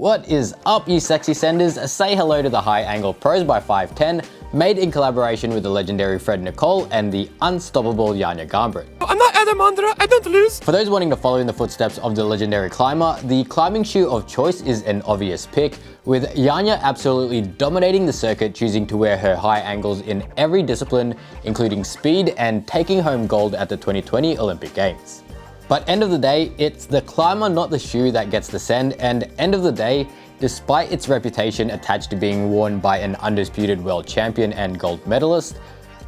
What is up, you sexy senders? Say hello to the High Angle Pros by 510, made in collaboration with the legendary Fred Nicole and the unstoppable Janja Garnbret. I'm not Adam Ondra, I don't lose. For those wanting to follow in the footsteps of the legendary climber, the climbing shoe of choice is an obvious pick, with Janja absolutely dominating the circuit, choosing to wear her high angles in every discipline, including speed, and taking home gold at the 2020 Olympic Games. But end of the day, it's the climber, not the shoe, that gets the send, and end of the day, despite its reputation attached to being worn by an undisputed world champion and gold medalist,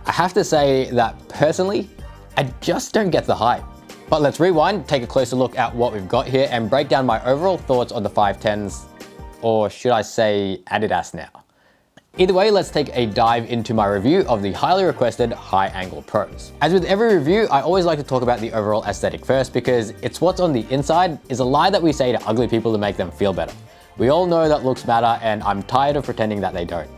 I have to say that personally, I just don't get the hype. But let's rewind, take a closer look at what we've got here, and break down my overall thoughts on the 510s, or should I say Adidas now. Either way, let's take a dive into my review of the highly requested High Angle Pros. As with every review, I always like to talk about the overall aesthetic first, because it's what's on the inside is a lie that we say to ugly people to make them feel better. We all know that looks matter, and I'm tired of pretending that they don't.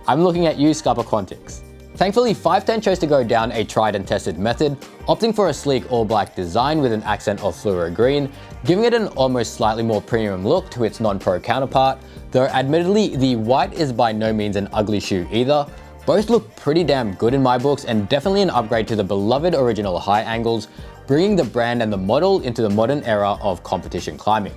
I'm looking at you, Scuba Quantics. Thankfully, 510 chose to go down a tried and tested method, opting for a sleek all-black design with an accent of fluoro green, giving it an almost slightly more premium look to its non-pro counterpart, though admittedly, the white is by no means an ugly shoe either. Both look pretty damn good in my books, and definitely an upgrade to the beloved original High Angles, bringing the brand and the model into the modern era of competition climbing.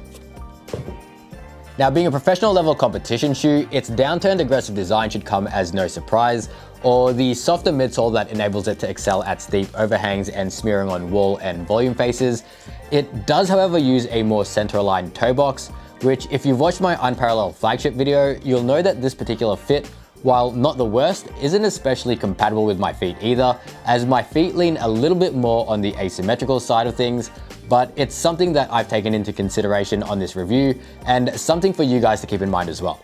Now, being a professional level competition shoe, its downturned aggressive design should come as no surprise, or the softer midsole that enables it to excel at steep overhangs and smearing on wall and volume faces. It does, however, use a more center-aligned toe box, which, if you've watched my unparalleled flagship video, you'll know that this particular fit, while not the worst, isn't especially compatible with my feet either, as my feet lean a little bit more on the asymmetrical side of things, but it's something that I've taken into consideration on this review, and something for you guys to keep in mind as well.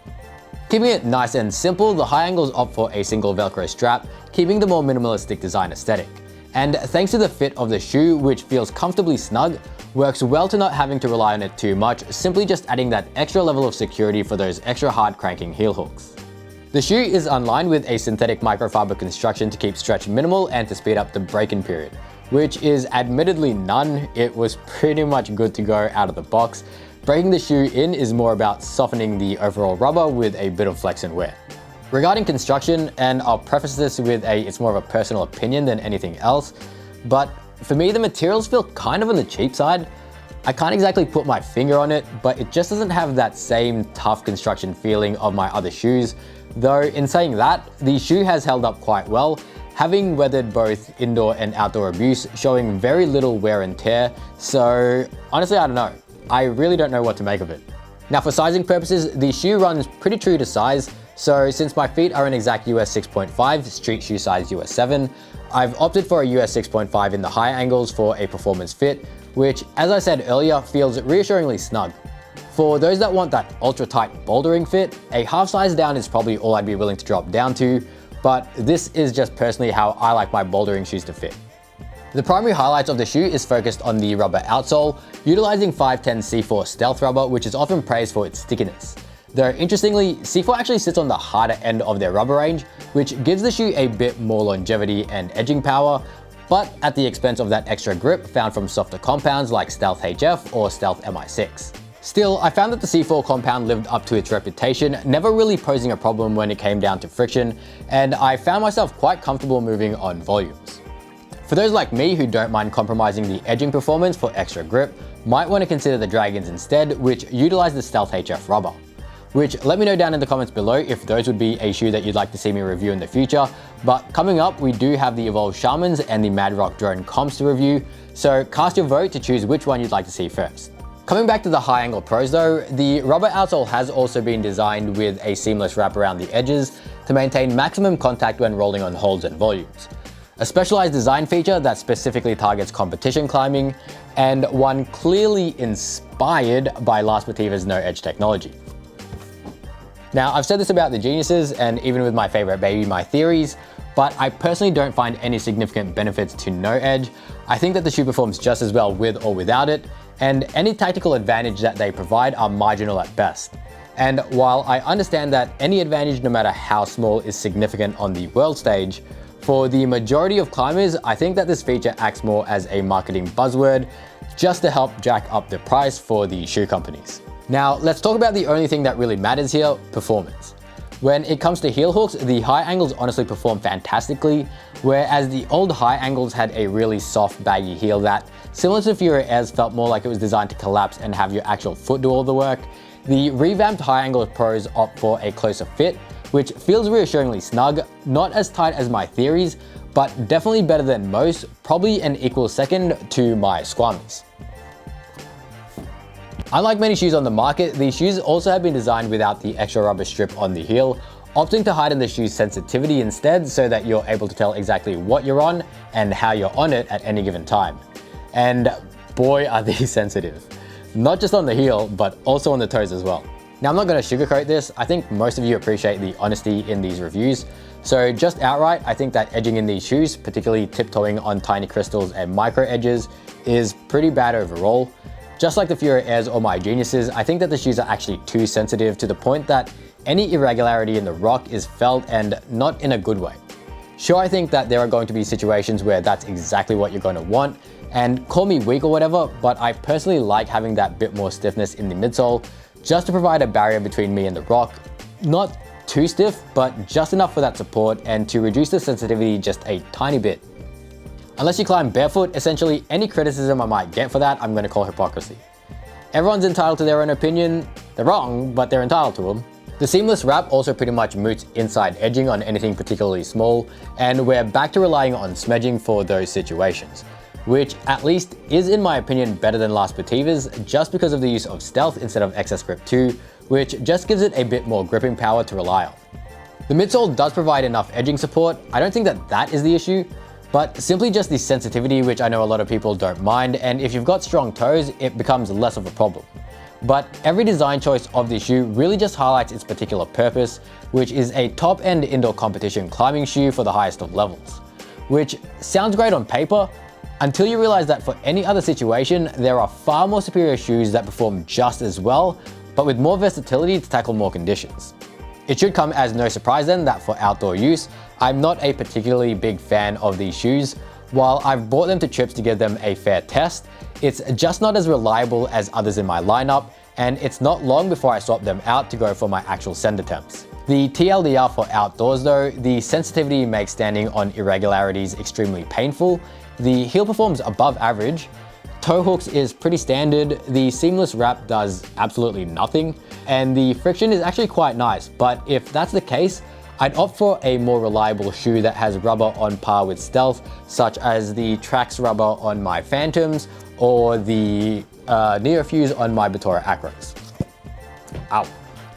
Keeping it nice and simple, the High Angles opt for a single Velcro strap, keeping the more minimalistic design aesthetic. And thanks to the fit of the shoe, which feels comfortably snug, works well to not having to rely on it too much, simply just adding that extra level of security for those extra hard cranking heel hooks. The shoe is unlined with a synthetic microfiber construction to keep stretch minimal and to speed up the break-in period, which is admittedly none. It was pretty much good to go out of the box. Breaking the shoe in is more about softening the overall rubber with a bit of flex and wear. Regarding construction, and I'll preface this with it's more of a personal opinion than anything else, but for me, the materials feel kind of on the cheap side. I can't exactly put my finger on it, but it just doesn't have that same tough construction feeling of my other shoes. Though in saying that, the shoe has held up quite well, having weathered both indoor and outdoor abuse, showing very little wear and tear. So honestly, I don't know. I really don't know what to make of it. Now, for sizing purposes, the shoe runs pretty true to size. So since my feet are an exact US 6.5, street shoe size US 7, I've opted for a US 6.5 in the High Angles for a performance fit, which, as I said earlier, feels reassuringly snug. For those that want that ultra tight bouldering fit, a half size down is probably all I'd be willing to drop down to, but this is just personally how I like my bouldering shoes to fit. The primary highlights of the shoe is focused on the rubber outsole, utilizing 510 C4 Stealth rubber, which is often praised for its stickiness. Though interestingly, C4 actually sits on the harder end of their rubber range, which gives the shoe a bit more longevity and edging power, but at the expense of that extra grip found from softer compounds like Stealth HF or Stealth MI6. Still, I found that the C4 compound lived up to its reputation, never really posing a problem when it came down to friction, and I found myself quite comfortable moving on volumes. For those like me who don't mind compromising the edging performance for extra grip, might want to consider the Dragons instead, which utilize the Stealth HF rubber. Which, let me know down in the comments below if those would be a shoe that you'd like to see me review in the future. But coming up, we do have the Evolve Shamans and the Madrock Drone comps to review, so cast your vote to choose which one you'd like to see first. Coming back to the High Angle Pros though, the rubber outsole has also been designed with a seamless wrap around the edges to maintain maximum contact when rolling on holds and volumes. A specialized design feature that specifically targets competition climbing, and one clearly inspired by La Sportiva's No Edge technology. Now, I've said this about the Geniuses and even with my favorite baby, My Theories, but I personally don't find any significant benefits to No Edge. I think that the shoe performs just as well with or without it, and any tactical advantage that they provide are marginal at best. And while I understand that any advantage, no matter how small, is significant on the world stage, for the majority of climbers, I think that this feature acts more as a marketing buzzword just to help jack up the price for the shoe companies. Now, let's talk about the only thing that really matters here, performance. When it comes to heel hooks, the high angles honestly perform fantastically, whereas the old high angles had a really soft, baggy heel that, similar to Fury Airs, felt more like it was designed to collapse and have your actual foot do all the work. The revamped high angle pros opt for a closer fit, which feels reassuringly snug, not as tight as my theories, but definitely better than most, probably an equal second to my Squamis. Unlike many shoes on the market, these shoes also have been designed without the extra rubber strip on the heel, opting to heighten the shoe's sensitivity instead so that you're able to tell exactly what you're on and how you're on it at any given time. And boy are these sensitive. Not just on the heel, but also on the toes as well. Now, I'm not going to sugarcoat this. I think most of you appreciate the honesty in these reviews. So just outright, I think that edging in these shoes, particularly tiptoeing on tiny crystals and micro edges, is pretty bad overall. Just like the Fury Airs or my Geniuses, I think that the shoes are actually too sensitive to the point that any irregularity in the rock is felt, and not in a good way. Sure, I think that there are going to be situations where that's exactly what you're going to want, and call me weak or whatever, but I personally like having that bit more stiffness in the midsole, just to provide a barrier between me and the rock. Not too stiff, but just enough for that support and to reduce the sensitivity just a tiny bit. Unless you climb barefoot, essentially any criticism I might get for that, I'm going to call hypocrisy. Everyone's entitled to their own opinion. They're wrong, but they're entitled to them. The seamless wrap also pretty much moots inside edging on anything particularly small, and we're back to relying on smedging for those situations, which at least is, in my opinion, better than Las Sportivas just because of the use of Stealth instead of XS Grip 2, which just gives it a bit more gripping power to rely on. The midsole does provide enough edging support. I don't think that that is the issue, but simply just the sensitivity, which I know a lot of people don't mind, and if you've got strong toes, it becomes less of a problem. But every design choice of this shoe really just highlights its particular purpose, which is a top-end indoor competition climbing shoe for the highest of levels. Which sounds great on paper, until you realize that for any other situation, there are far more superior shoes that perform just as well, but with more versatility to tackle more conditions. It should come as no surprise then that for outdoor use, I'm not a particularly big fan of these shoes. While I've brought them to trips to give them a fair test, it's just not as reliable as others in my lineup, and it's not long before I swap them out to go for my actual send attempts. The TLDR for outdoors though, the sensitivity makes standing on irregularities extremely painful, the heel performs above average, toe hooks is pretty standard, the seamless wrap does absolutely nothing, and the friction is actually quite nice. But if that's the case, I'd opt for a more reliable shoe that has rubber on par with Stealth, such as the Trax rubber on my Phantoms or the Neofuse on my Bottura Acros. Ow.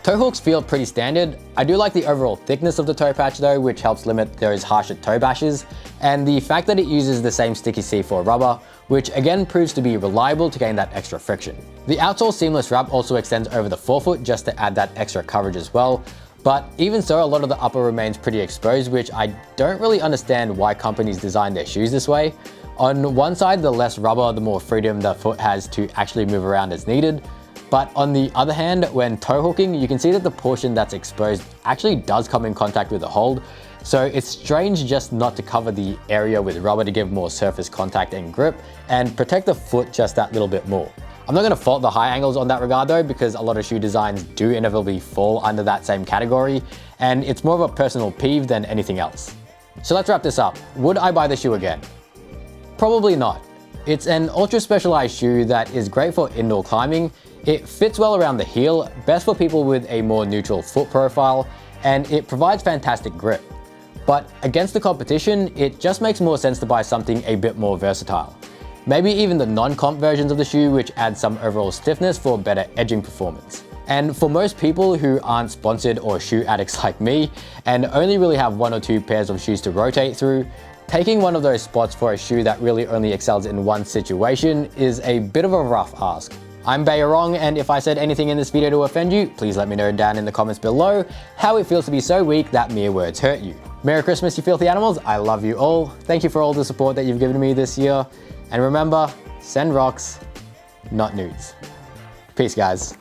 Toe hooks feel pretty standard. I do like the overall thickness of the toe patch though, which helps limit those harsher toe bashes, and the fact that it uses the same sticky C4 rubber, which again proves to be reliable to gain that extra friction. The outsole seamless wrap also extends over the forefoot just to add that extra coverage as well, but even so, a lot of the upper remains pretty exposed, which I don't really understand why companies design their shoes this way. On one side, the less rubber, the more freedom the foot has to actually move around as needed. But on the other hand, when toe hooking, you can see that the portion that's exposed actually does come in contact with the hold. So it's strange just not to cover the area with rubber to give more surface contact and grip and protect the foot just that little bit more. I'm not going to fault the high angles on that regard though, because a lot of shoe designs do inevitably fall under that same category, and it's more of a personal peeve than anything else. So let's wrap this up. Would I buy the shoe again? Probably not. It's an ultra specialized shoe that is great for indoor climbing. It fits well around the heel, best for people with a more neutral foot profile, and it provides fantastic grip. But against the competition, it just makes more sense to buy something a bit more versatile. Maybe even the non-comp versions of the shoe, which add some overall stiffness for better edging performance. And for most people who aren't sponsored or shoe addicts like me, and only really have 1 or 2 pairs of shoes to rotate through, taking one of those spots for a shoe that really only excels in one situation is a bit of a rough ask. I'm Bayarong, and if I said anything in this video to offend you, please let me know down in the comments below how it feels to be so weak that mere words hurt you. Merry Christmas, you filthy animals. I love you all. Thank you for all the support that you've given me this year. And remember, send rocks, not nudes. Peace, guys.